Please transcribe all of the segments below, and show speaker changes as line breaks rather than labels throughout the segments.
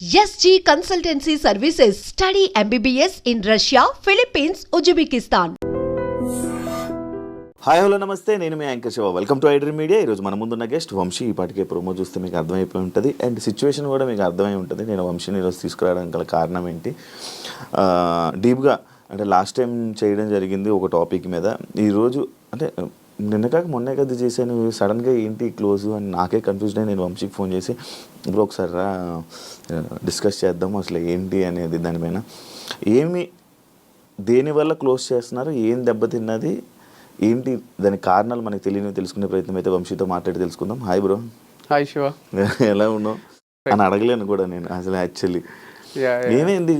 SG Consultancy Services. Study MBBS in Russia, Philippines, Uzbekistan.
Hi hello నమస్తే, నేను మీ anchor Shiva. Welcome to iDream Media. ఈరోజు మన ముందున్న గెస్ట్ వంశీ. ఈ పాటికే ప్రోమో చూస్తే మీకు అర్థమైపోయి ఉంటుంది అండ్ సిచ్యువేషన్ కూడా మీకు అర్థమై ఉంటుంది. నేను వంశీని ఈరోజు తీసుకురావడానికి గల కారణం ఏంటి, డీప్గా అంటే లాస్ట్ టైం చేయడం జరిగింది ఒక టాపిక్ మీద. ఈరోజు అంటే నిన్న కాక మొన్నే కదా చేశాను, సడన్గా ఏంటి క్లోజ్ అని నాకే కన్ఫ్యూజ్ అయ్యి నేను వంశీకి ఫోన్ చేసి ఇప్పుడు ఒకసారి రా డిస్కస్ చేద్దాం అసలు ఏంటి అనేది, దానిపైన ఏమి దేనివల్ల క్లోజ్ చేస్తున్నారు, ఏం దెబ్బతిన్నది ఏంటి, దాని కారణాలు మనకి తెలియని తెలుసుకునే ప్రయత్నం అయితే వంశీతో మాట్లాడి తెలుసుకుందాం. Hi bro.
హాయ్ శివ.
ఎలా ఉన్నావు అని అడగలేను కూడా నేను అసలు. యాక్చువల్లీ ఏమైంది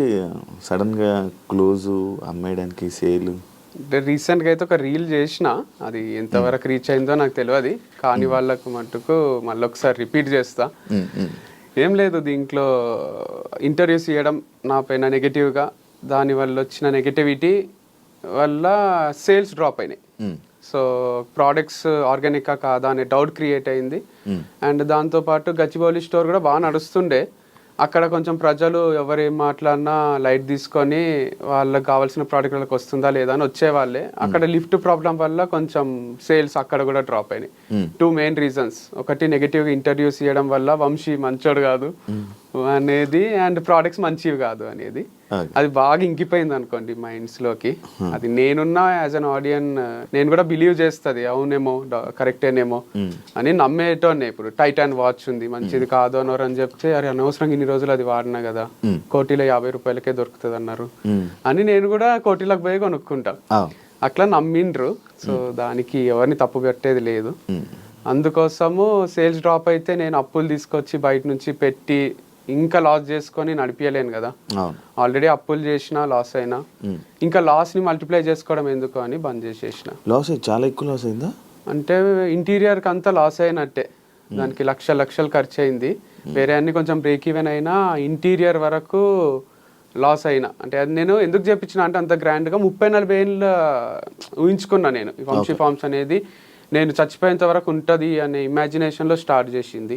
సడన్గా క్లోజు అమ్మేయడానికి సేల్?
రీసెంట్గా అయితే ఒక రీల్ చేసిన, అది ఎంతవరకు రీచ్ అయిందో నాకు తెలియదు, కానీ వాళ్ళకు మట్టుకు మళ్ళీ ఒకసారి రిపీట్ చేస్తా. ఏం లేదు, దీంట్లో ఇంటర్వ్యూస్ ఇవ్వడం నా పైన నెగటివ్గా, దానివల్ల వచ్చిన నెగటివిటీ వల్ల సేల్స్ డ్రాప్ అయినాయి. సో ప్రోడక్ట్స్ ఆర్గానికా కాదా అనే డౌట్ క్రియేట్ అయింది. అండ్ దాంతోపాటు గచ్చిబౌలి స్టోర్ కూడా బాగా నడుస్తుండే, అక్కడ కొంచెం ప్రజలు ఎవరు ఏం మాట్లాడినా లైట్ తీసుకొని వాళ్ళకి కావాల్సిన ప్రోడక్ట్ వాళ్ళకి వస్తుందా లేదా అని వచ్చేవాళ్ళే. అక్కడ లిఫ్ట్ ప్రాబ్లం వల్ల కొంచెం సేల్స్ అక్కడ కూడా డ్రాప్ అయినాయి. 2 మెయిన్ రీజన్స్. ఒకటి నెగటివ్గా ఇంటర్వ్యూస్ ఇవ్వడం వల్ల వంశీ మంచోడు కాదు అనేది, అండ్ ప్రోడక్ట్స్ మంచివి కాదు అనేది. అది బాగా ఇంకిపోయింది అనుకోండి మైండ్స్లోకి. అది నేనున్నా యాజ్ అన్ ఆడియన్ నేను కూడా బిలీవ్ చేస్తుంది, అవునేమో కరెక్టేనేమో అని నమ్మేటోనే. ఇప్పుడు టైటాన్ వాచ్ ఉంది, మంచిది కాదు అన్నారు అని చెప్తే, అరే అనవసరంగా ఇన్ని రోజులు అది వాడినా కదా, కోటిలో 50 రూపాయలకే దొరుకుతుంది అన్నారు అని నేను కూడా కోటిలకు పోయి కొనుక్కుంటా. అట్లా నమ్మిండ్రు. సో దానికి ఎవరిని తప్పు పెట్టేది లేదు. అందుకోసము సేల్స్ డ్రాప్ అయితే నేను అప్పులు తీసుకొచ్చి బయట నుంచి పెట్టి ఇంకా లాస్ చేసుకొని నడిపించలేను కదా. ఆల్రెడీ అప్పులు చేసినా లాస్ అయినా ఇంకా లాస్ ని మల్టిప్లై చేసుకోవడం ఎందుకు అని బంద్ చేసేసిన.
లాస్ చాలా ఎక్కువ లాస్ అయిందా?
అంటే ఇంటీరియర్ కి అంతా లాస్ అయినట్టే, దానికి లక్షలు ఖర్చు అయింది. వేరే అన్ని కొంచెం బ్రేక్ ఈవెన్ అయినా ఇంటీరియర్ వరకు లాస్ అయినా. అంటే అది నేను ఎందుకు చెప్పించిన అంటే అంత గ్రాండ్ గా 30-40 ఏళ్ళు ఊహించుకున్నా నేను. ఈ వంశీ ఫార్మ్స్ అనేది నేను చచ్చిపోయేంత వరకు ఉంటుంది అనే ఇమాజినేషన్లో స్టార్ట్ చేసింది.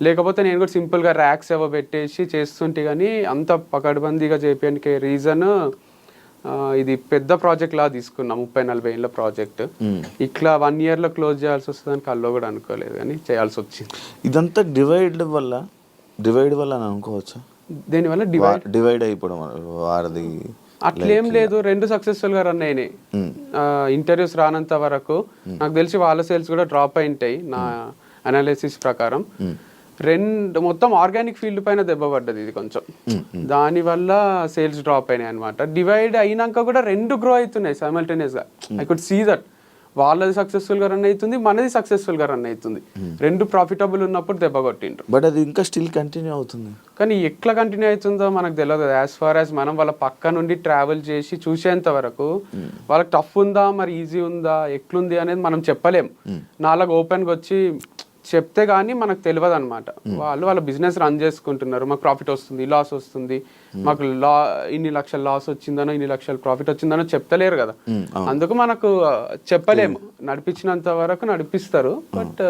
లేకపోతే నేను కూడా సింపుల్గా ర్యాక్స్ ఏవో పెట్టేసి చేస్తుంటే, కానీ అంత పకడ్బందీగా చేయడానికి రీజన్ ఇది పెద్ద ప్రాజెక్ట్ లా తీసుకున్నా, 30-40 ఏళ్ళ ప్రాజెక్ట్. ఇట్లా 1 yearలో క్లోజ్ చేయాల్సి వస్తుందని కల్లో కూడా అనుకోలేదు, కానీ చేయాల్సి వచ్చింది.
ఇదంతా డివైడ్ వల్ల అని అనుకోవచ్చా?
దేనివల్ల
డివైడ్ అయిపోవడం వారిది
అట్లేం లేదు, 2 సక్సెస్ఫుల్ గా రన్ అయినాయి. ఇంటర్వ్యూస్ రానంత వరకు నాకు తెలిసి వాళ్ళ సేల్స్ కూడా డ్రాప్ అయింటాయి నా అనాలిసిస్ ప్రకారం. మొత్తం ఆర్గానిక్ ఫీల్డ్ పైన దెబ్బ పడ్డది ఇది కొంచెం, దానివల్ల సేల్స్ డ్రాప్ అయినాయి అనమాట. డివైడ్ అయినాక కూడా 2 గ్రో అవుతున్నాయి సైమల్టేనియస్ గా. ఐ కుడ్ సీ దట్ వాళ్ళది సక్సెస్ఫుల్ గా రన్ అవుతుంది, మనది సక్సెస్ఫుల్ గా రన్ అవుతుంది. 2 ప్రాఫిటబుల్ ఉన్నప్పుడు దెబ్బ కొట్టిండ్రు.
బట్ అది ఇంకా స్టిల్ కంటిన్యూ అవుతుంది.
కానీ ఎట్లా కంటిన్యూ అవుతుందో మనకు తెలియదు. యాజ్ ఫార్ యాజ్ మనం వాళ్ళ పక్క నుండి ట్రావెల్ చేసి చూసేంత వరకు వాళ్ళకి టఫ్ ఉందా మరి ఈజీ ఉందా ఎట్లుంది అనేది మనం చెప్పలేం. నాలాగా ఓపెన్గా వచ్చి చెప్తే కానీ మనకు తెలియదు అనమాట. వాళ్ళ బిజినెస్ రన్ చేసుకుంటున్నారు, మాకు ప్రాఫిట్ వస్తుంది, లాస్ వస్తుంది, మాకు ఇన్ని లక్షల లాస్ వచ్చిందనో ఇన్ని లక్షల ప్రాఫిట్ వచ్చిందనో చెప్తలేరు కదా. అందుకు మనకు చెప్పలేము. నడిపించినంత వరకు నడిపిస్తారు, but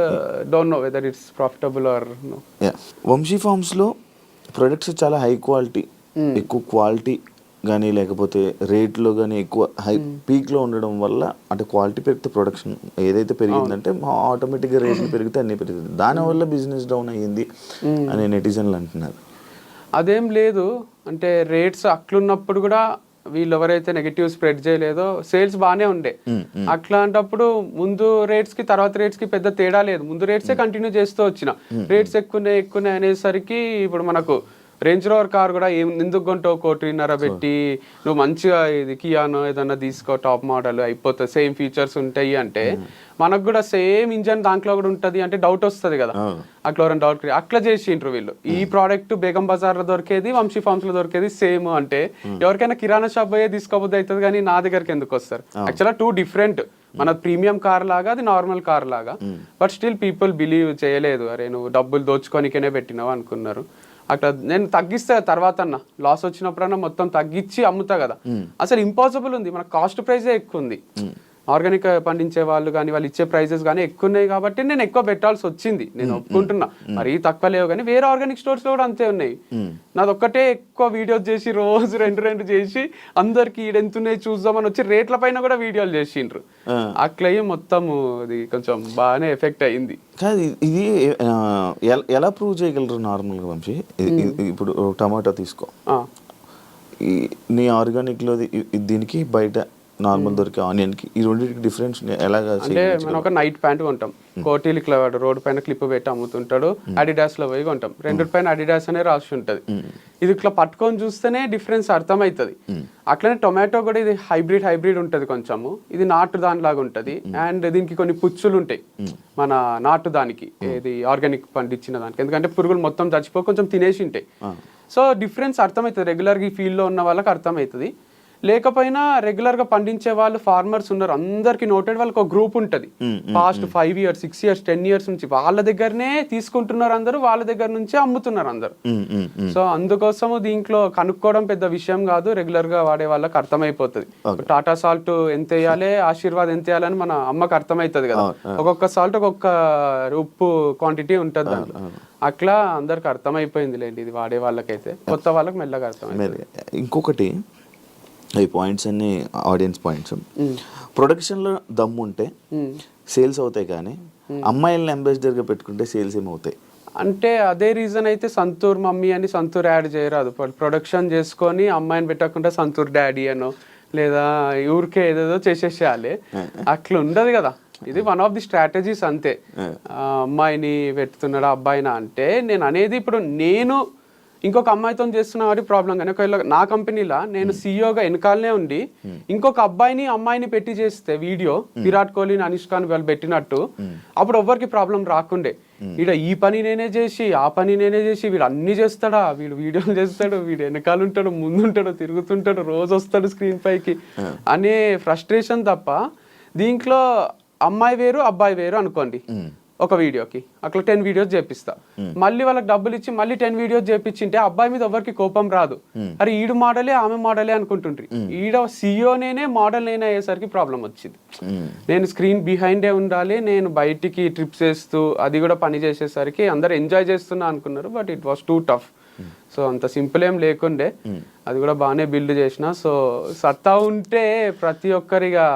don't know whether it's profitable or no.
Vamshi ఫార్మ్స్లో ప్రొడక్ట్స్ చాలా హై క్వాలిటీ, ఎక్కువ క్వాలిటీ కానీ లేకపోతే రేట్లో కానీ ఎక్కువ హై పీక్లో ఉండడం వల్ల, అంటే క్వాలిటీ పెరిగితే ప్రొడక్షన్ ఏదైతే పెరిగిందంటే ఆటోమేటిక్గా రేట్లు పెరిగితే అన్నీ పెరుగుతుంది, దానివల్ల బిజినెస్ డౌన్ అయ్యింది అని నెటిజన్లు అంటున్నారు.
అదేం లేదు, అంటే రేట్స్ అట్లున్నప్పుడు కూడా వీళ్ళు ఎవరైతే నెగటివ్ స్ప్రెడ్ చేయలేదో సేల్స్ బాగానే ఉండే. అట్లాంటప్పుడు ముందు రేట్స్ కి తర్వాత రేట్స్ కి పెద్ద తేడా లేదు, ముందు రేట్సే కంటిన్యూ చేస్తూ వచ్చిన. రేట్స్ ఎక్కువ అనేసరికి ఇప్పుడు మనకు రేంజ్ రోవర్ కార్ కూడా ఎందుకు కొంటావు 1.5 పెట్టి, నువ్వు మంచిగా ఇది కియానో ఏదన్నా తీసుకో టాప్ మోడల్ అయిపోతుంది, సేమ్ ఫీచర్స్ ఉంటాయి అంటే మనకు కూడా సేమ్ ఇంజన్ దాంట్లో కూడా ఉంటుంది అంటే డౌట్ వస్తుంది కదా. అట్లా ఎవరైనా డౌట్ అట్లా చేసిండ్రు వీళ్ళు. ఈ ప్రోడక్ట్ బేగం బజార్ లో దొరికేది వంశీ ఫార్మ్స్ లో దొరికేది సేమ్ అంటే ఎవరికైనా కిరాణా షాప్ పోయే తీసుకోబోద్ది అవుతుంది, కానీ నా దగ్గరికి ఎందుకు వస్తారు? యాక్చువల్గా 2 డిఫరెంట్. మన ప్రీమియం కార్ లాగా, అది నార్మల్ కార్ లాగా. బట్ స్టిల్ పీపుల్ బిలీవ్ చేయలేదు, అరే నువ్వు డబ్బులు దోచుకోనికనే పెట్టినావు అనుకున్నారు. అట్లా నేను తగ్గిస్తా తర్వాత అన్న, లాస్ వచ్చినప్పుడన్నా మొత్తం తగ్గించి అమ్ముతా కదా. అసలు ఇంపాసిబుల్ ఉంది, మన కాస్ట్ ప్రైజే ఎక్కువ ఉంది. ఆర్గానిక్ పండించే వాళ్ళు కానీ వాళ్ళు ఇచ్చే ప్రైజెస్ కానీ ఎక్కువ ఉన్నాయి కాబట్టి నేను ఎక్కువ పెట్టాల్సి వచ్చింది. నేను ఒప్పుకుంటున్నా, మరీ తక్కువ లేవు కానీ వేరే ఆర్గానిక్ స్టోర్స్ లో కూడా అంతే ఉన్నాయి. నాది ఒక్కటే ఎక్కువ వీడియోస్ చేసి రోజు రెండు చేసి అందరికి ఈడెంతున్నాయి చూద్దామని వచ్చి రేట్ల పైన కూడా వీడియోలు చేసిండ్రు. అట్లా మొత్తం ఇది కొంచెం బాగానే ఎఫెక్ట్ అయింది.
కాదు, ఇది ఎలా ప్రూవ్ చేయగలరు నార్మల్గా వంశీ? ఇప్పుడు టమాటో తీసుకో, నీ ఆర్గానిక్లో దీనికి బయట నార్మల్ దొరికే ఆనియన్కి ఈ రెండింటికి డిఫరెన్స్ ఎలాగా?
అంటే మనం ఒక నైట్ ప్యాంట్ కొంటాం, కోటీలు ఇట్లా రోడ్డు పైన క్లిప్ పెట్టి అమ్ముతుంటాడు, అడిడాస్ లో పోయి కొంటాం, రెండు పైన అడిడాస్ అనే రాసి ఉంటది. ఇది ఇట్లా పట్టుకొని చూస్తేనే డిఫరెన్స్ అర్థమవుతుంది. అట్లనే టొమాటో కూడా ఇది హైబ్రిడ్ ఉంటది కొంచెము, ఇది నాటు దానిలాగా ఉంటది. అండ్ దీనికి కొన్ని పుచ్చులు ఉంటాయి మన నాటు దానికి, ఇది ఆర్గానిక్ పండించిన దానికి, ఎందుకంటే పురుగులు మొత్తం చచ్చిపో కొంచెం తినేసి ఉంటాయి. సో డిఫరెన్స్ అర్థమవుతుంది, రెగ్యులర్గా ఈ ఫీల్డ్లో ఉన్న వాళ్ళకి అర్థమవుతుంది. లేకపోయినా రెగ్యులర్ గా పండించే వాళ్ళు ఫార్మర్స్ ఉన్నారు, అందరికి నోటెడ్ వాళ్ళకి ఒక గ్రూప్ ఉంటది. పాస్ట్ 5 years 6 years 10 years నుంచి వాళ్ళ దగ్గరనే తీసుకుంటున్నారు అందరూ, వాళ్ళ దగ్గర నుంచే అమ్ముతున్నారు అందరు. సో అందుకోసము దీంట్లో కనుక్కోవడం పెద్ద విషయం కాదు, రెగ్యులర్ గా వాడే వాళ్ళకి అర్థమైపోతుంది. టాటా సాల్ట్ ఎంత వేయాలి, ఆశీర్వాద్ ఎంత వేయాలని మన అమ్మకి అర్థమవుతుంది కదా, ఒక్కొక్క సాల్ట్ ఒక్కొక్క ఉప్పు క్వాంటిటీ ఉంటుంది దాంట్లో. అట్లా అందరికి అర్థమైపోయింది లేండి, ఇది వాడే వాళ్ళకైతే. కొత్త వాళ్ళకి మెల్లగా అర్థమైంది.
ఇంకొకటి, ఈ పాయింట్స్ అన్ని ఆడియన్స్ పాయింట్స్, ప్రొడక్షన్లో దమ్ము ఉంటే సేల్స్ అవుతాయి, కానీ అమ్మాయిలను అంబాసిడర్గా పెట్టుకుంటే సేల్స్ ఏమవుతాయి?
అంటే అదే రీజన్ అయితే సంతూర్ మమ్మీ అని సంతూర్ యాడ్ చేయరాదు. ప్రొడక్షన్ చేసుకొని అమ్మాయిని పెట్టకుండా సంతూర్ డాడీ అనో లేదా ఊరికే ఏదేదో చేసేసేయాలి, అట్లా ఉండదు కదా. ఇది వన్ ఆఫ్ ది స్ట్రాటజీస్ అంతే. అమ్మాయిని పెడుతున్నాడా అబ్బాయినా అంటే నేను అనేది, ఇప్పుడు నేను ఇంకొక అమ్మాయితో చేస్తున్నా కాబట్టి ప్రాబ్లం. కానీ ఒకవేళ నా కంపెనీలో నేను సీఈఓగా వెనకాలనే ఉండి ఇంకొక అబ్బాయిని అమ్మాయిని పెట్టి చేస్తే వీడియో, విరాట్ కోహ్లీని అనుష్కాని వాళ్ళు పెట్టినట్టు, అప్పుడు ఎవ్వరికి ప్రాబ్లం రాకుండే. వీడ ఈ పని నేనే చేసి ఆ పని నేనే చేసి వీడు అన్ని చేస్తాడా, వీడు వీడియోలు చేస్తాడు, వీడు వెనకాల ఉంటాడు, ముందుంటాడు, తిరుగుతుంటాడు, రోజు వస్తాడు స్క్రీన్ పైకి అనే ఫ్రస్ట్రేషన్ తప్ప. దీంట్లో అమ్మాయి వేరు అబ్బాయి వేరు అనుకోండి, ఒక వీడియోకి అట్లా 10 వీడియోస్ చేపిస్తా, మళ్ళీ వాళ్ళకి డబ్బులు ఇచ్చి మళ్ళీ 10 వీడియోస్ చేపించింటే అబ్బాయి మీద ఎవరికి కోపం రాదు. అరే ఈడు మోడలే ఆమె మోడలే అనుకుంటుండ్రి, ఈడ సీఈఓ నేనే మోడల్ నేనే అయ్యేసరికి ప్రాబ్లం వచ్చింది. నేను స్క్రీన్ బిహైండే ఉండాలి, నేను బయటికి ట్రిప్స్ వేస్తూ అది కూడా పని చేసేసరికి అందరు ఎంజాయ్ చేస్తున్నా అనుకున్నారు, but it was two tough. So అంత సింపుల్ ఏం లేకుండే, అది కూడా బాగానే బిల్డ్ చేసిన. సో సత్తా ఉంటే ప్రతి ఒక్కరిగా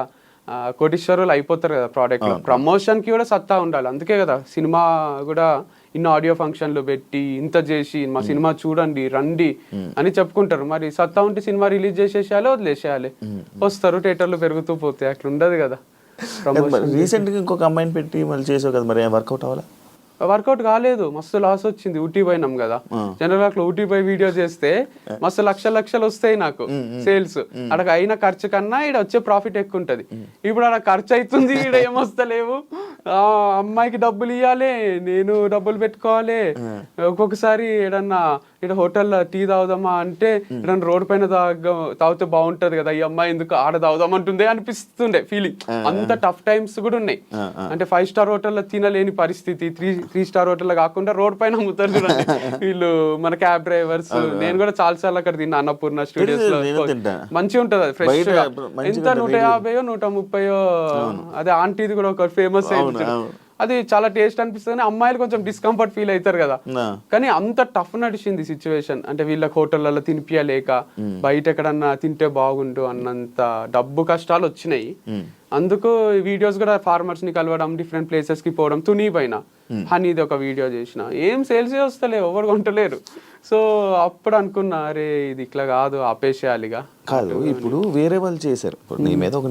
కోటీశ్వరులు అయిపోతారు కదా ప్రోడక్ట్ లో. ప్రమోషన్ కి కూడా సత్తా ఉండాలి, అందుకే కదా సినిమా కూడా ఇన్ని ఆడియో ఫంక్షన్లు పెట్టి ఇంత చేసి మా సినిమా చూడండి రండి అని చెప్పుకుంటారు. మరి సత్తా ఉంటే సినిమా రిలీజ్ చేసేసేయాలి, వదిలేసేయాలి, వస్తారు, థియేటర్లు పెరుగుతూ పోతాయి, అట్లా ఉండదు కదా.
రీసెంట్ గా ఇంకొక అమ్మాయిని పెట్టి మళ్ళీ చేసావు కదా, మరి వర్కౌట్ అవ్వాలా?
వర్కౌట్ కాలేదు, మస్తు లాస్ వచ్చింది. ఊటీ పోయినాం కదా, జనరల్ అట్లా ఊటీ పోయి వీడియో చేస్తే మస్తు లక్షలు వస్తాయి నాకు సేల్స్. అక్కడ అయిన ఖర్చు కన్నా ఇక్కడ వచ్చే ప్రాఫిట్ ఎక్కువ ఉంటది. ఇప్పుడు అక్కడ ఖర్చు అవుతుంది, ఇక్కడ ఏమొస్తలేవు, అమ్మాయికి డబ్బులు ఇవ్వాలి, నేను డబ్బులు పెట్టుకోవాలి. ఒక్కొక్కసారి ఏడన్నా ఇక్కడ హోటల్లో టీ తాగుదామా అంటే ఏదన్నా రోడ్ పైన తాగితే బాగుంటది కదా, ఈ అమ్మాయి ఎందుకు ఆడ తాగుదామంటుందే అనిపిస్తుండే ఫీలింగ్. అంత టఫ్ టైమ్స్ కూడా ఉన్నాయి. అంటే 5 స్టార్ హోటల్లో తినలేని పరిస్థితి, 3 స్టార్ హోటల్లో కాకుండా రోడ్ పైన అమ్ముతారు చూడండి వీళ్ళు, మన క్యాబ్ డ్రైవర్స్. నేను కూడా చాలా సార్లు అక్కడ తిన్నా, అన్నపూర్ణ స్టూడియోస్ లో. మంచిగా ఉంటది అది, ఫ్రెష్ గా. ఎంత 150 130. అదే ఆంటీది కూడా ఒక ఫేమస్ అయింది, అది చాలా టేస్ట్ అనిపిస్తుంది. కానీ అమ్మాయిలు కొంచెం డిస్కంఫర్ట్ ఫీల్ అవుతారు కదా. కానీ అంత టఫ్ నడిచింది సిచ్యువేషన్. అంటే వీళ్ళకి హోటళ్లలో తినిపియలేక, బయట ఎక్కడన్నా తింటే బాగుండు అన్నంత డబ్బు కష్టాలు వచ్చినాయి. అందుకు వీడియోస్ కూడా ఫార్మర్స్ ని కలవడం, డిఫరెంట్ ప్లేసెస్ కి పోవడం. తుని పైన హనీది ఒక వీడియో చేసిన, ఏం సేల్స్ వస్తలేవు, ఎవరు కొంటలేరు. సో అప్పుడు అనుకున్నా, అరే ఇది ఇట్లా కాదు, ఆపేసేయాలిగా.
కాదు, ఇప్పుడు వేరే వాళ్ళు చేశారు, నీ మీద ఒక